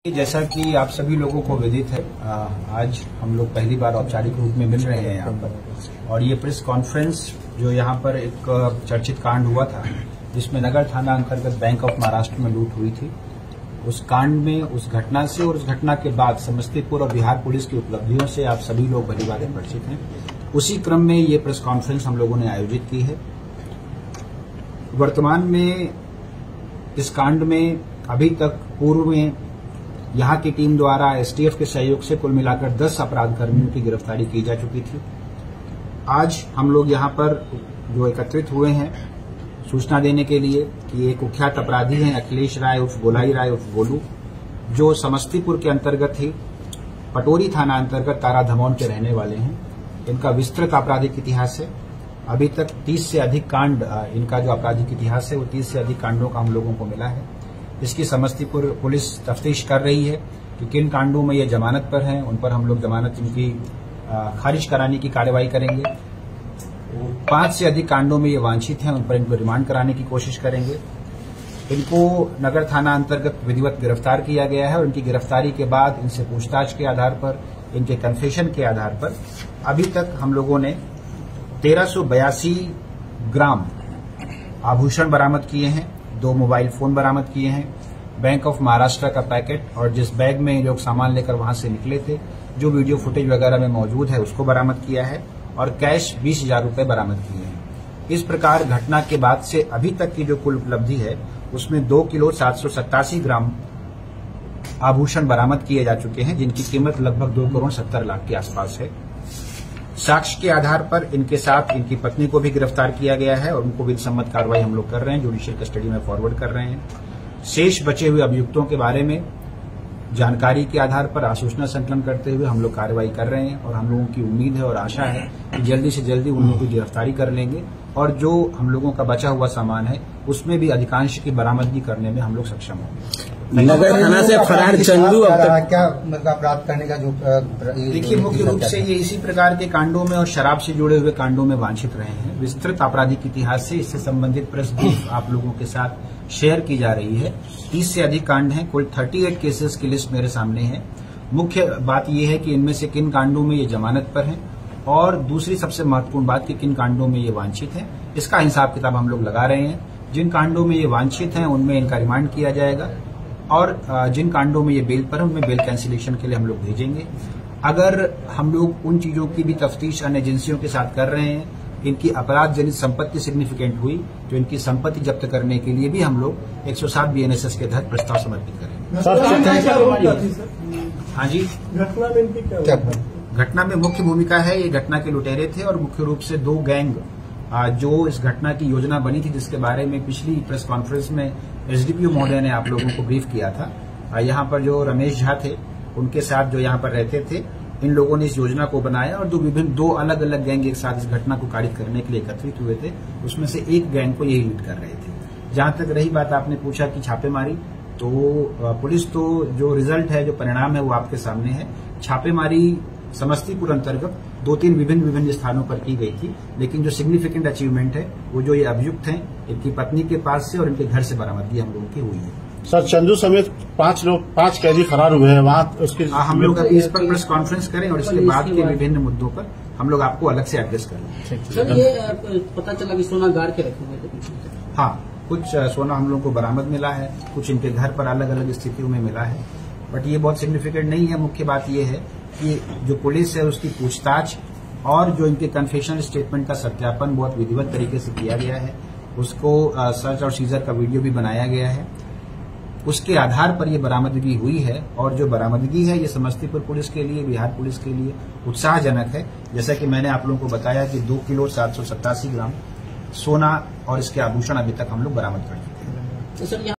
जैसा कि आप सभी लोगों को विदित है, आज हम लोग पहली बार औपचारिक रूप में मिल रहे हैं यहाँ पर। और ये प्रेस कॉन्फ्रेंस जो यहाँ पर एक चर्चित कांड हुआ था जिसमें नगर थाना अंतर्गत बैंक ऑफ महाराष्ट्र में लूट हुई थी, उस कांड में, उस घटना से और उस घटना के बाद समस्तीपुर और बिहार पुलिस की उपलब्धियों से आप सभी लोग भलीभांति परिचित हैं। उसी क्रम में ये प्रेस कॉन्फ्रेंस हम लोगों ने आयोजित की है। वर्तमान में इस कांड में अभी तक पूर्व में यहाँ की टीम द्वारा एसटीएफ के सहयोग से कुल मिलाकर 10 अपराध कर्मियों की गिरफ्तारी की जा चुकी थी। आज हम लोग यहाँ पर जो एकत्रित हुए हैं सूचना देने के लिए कि एक कुख्यात अपराधी हैं अखिलेश राय उर्फ गोलाई राय उर्फ गोलू, जो समस्तीपुर के अंतर्गत ही पटोरी थाना अंतर्गत तारा धमौन के रहने वाले हैं। इनका विस्तृत आपराधिक इतिहास है। अभी तक 30 से अधिक कांड, इनका जो आपराधिक इतिहास है वो 30 से अधिक कांडों का हम लोगों को मिला है। इसकी समस्तीपुर पुलिस तफ्तीश कर रही है कि किन कांडों में ये जमानत पर हैं, उन पर हम लोग जमानत इनकी खारिज कराने की कार्रवाई करेंगे। 5 से अधिक कांडों में ये वांछित हैं, उन पर इनको रिमांड कराने की कोशिश करेंगे। इनको नगर थाना अंतर्गत विधिवत गिरफ्तार किया गया है और इनकी गिरफ्तारी के बाद इनसे पूछताछ के आधार पर, इनके कन्फेशन के आधार पर अभी तक हम लोगों ने 1382 ग्राम आभूषण बरामद किए हैं, 2 मोबाइल फोन बरामद किए हैं, बैंक ऑफ महाराष्ट्र का पैकेट और जिस बैग में ये लोग सामान लेकर वहां से निकले थे, जो वीडियो फुटेज वगैरह में मौजूद है, उसको बरामद किया है और कैश 20,000 रुपए बरामद किए हैं। इस प्रकार घटना के बाद से अभी तक की जो कुल उपलब्धि है उसमें 2 किलो 787 ग्राम आभूषण बरामद किए जा चुके हैं, जिनकी कीमत लगभग 2 करोड़ 70 लाख के आसपास है। साक्ष्य के आधार पर इनके साथ इनकी पत्नी को भी गिरफ्तार किया गया है और उनको विधि सम्मत कार्रवाई हम लोग कर रहे हैं, जुडिशियल कस्टडी में फॉरवर्ड कर रहे हैं। शेष बचे हुए अभियुक्तों के बारे में जानकारी के आधार पर आसूचना संकलन करते हुए हम लोग कार्रवाई कर रहे हैं और हम लोगों की उम्मीद है और आशा है कि जल्दी से जल्दी उन लोगों की गिरफ्तारी कर लेंगे और जो हम लोगों का बचा हुआ सामान है उसमें भी अधिकांश की बरामदगी करने में हम लोग सक्षम होंगे। नगर थाना से फरार चंदू क्या अपराध करने का जो देखिए, मुख्य रूप से ये इसी प्रकार के कांडों में और शराब से जुड़े हुए कांडों में वांछित रहे हैं। विस्तृत आपराधिक इतिहास से इससे संबंधित प्रेस ब्रीफ आप लोगों के साथ शेयर की जा रही है। 30 से अधिक कांड हैं, कुल 38 केसेस की लिस्ट मेरे सामने है। मुख्य बात यह है कि इनमें से किन कांडों में ये जमानत पर हैं और दूसरी सबसे महत्वपूर्ण बात कि किन कांडों में ये वांछित हैं, इसका हिसाब किताब हम लोग लगा रहे हैं। जिन कांडों में ये वांछित हैं उनमें इनका रिमांड किया जाएगा और जिन कांडों में ये बेल पर है उनमें बेल कैंसिलेशन के लिए हम लोग भेजेंगे। अगर हम लोग उन चीजों की भी तफ्तीश अन्य एजेंसियों के साथ कर रहे हैं, इनकी अपराध जनित संपत्ति सिग्निफिकेंट हुई तो इनकी संपत्ति जब्त करने के लिए भी हम लोग 107 BNSS के तहत प्रस्ताव समर्पित करेंगे। हाँ जी, घटना में मुख्य भूमिका है, ये घटना के लुटेरे थे और मुख्य रूप से 2 गैंग जो इस घटना की योजना बनी थी, जिसके बारे में पिछली प्रेस कॉन्फ्रेंस में एसडीपीओ महोदय ने आप लोगों को ब्रीफ किया था। यहाँ पर जो रमेश झा थे उनके साथ जो यहाँ पर रहते थे, इन लोगों ने इस योजना को बनाया और 2 अलग अलग गैंग एक साथ इस घटना को कारित करने के लिए एकत्रित हुए थे। उसमें से एक गैंग को यही लीड कर रहे थे। जहां तक रही बात, आपने पूछा कि छापेमारी, तो पुलिस तो जो रिजल्ट है, जो परिणाम है वो आपके सामने है। छापेमारी समस्तीपुर अंतर्गत 2-3 विभिन्न स्थानों पर की गई थी, लेकिन जो सिग्निफिकेंट अचीवमेंट है वो जो ये अभियुक्त हैं, इनकी पत्नी के पास से और इनके घर से बरामदगी हम लोगों की हुई है। सर, चंदू समेत 5 कैदी फरार हुए हैं वहां, उसके हम लोग इस पर प्रेस कॉन्फ्रेंस करें और इसके बाद के विभिन्न मुद्दों पर हम लोग आपको अलग से एड्रेस करेंगे। सर, ये पता चला कि सोना गाड़ के रखे हुए थे। हाँ, कुछ सोना हम लोगों को बरामद मिला है, कुछ इनके घर पर अलग अलग स्थितियों में मिला है, बट ये बहुत सिग्निफिकेंट नहीं है। मुख्य बात ये है कि जो पुलिस है उसकी पूछताछ और जो इनके कन्फेशनल स्टेटमेंट का सत्यापन बहुत विधिवत तरीके से किया गया है। उसको सर्च और सीजर का वीडियो भी बनाया गया है। उसके आधार पर ये बरामदगी हुई है और जो बरामदगी है ये समस्तीपुर पुलिस के लिए, बिहार पुलिस के लिए उत्साहजनक है। जैसा कि मैंने आप लोगों को बताया कि 2 किलो 787 ग्राम सोना और इसके आभूषण अभी तक हम लोग बरामद कर चुके हैं।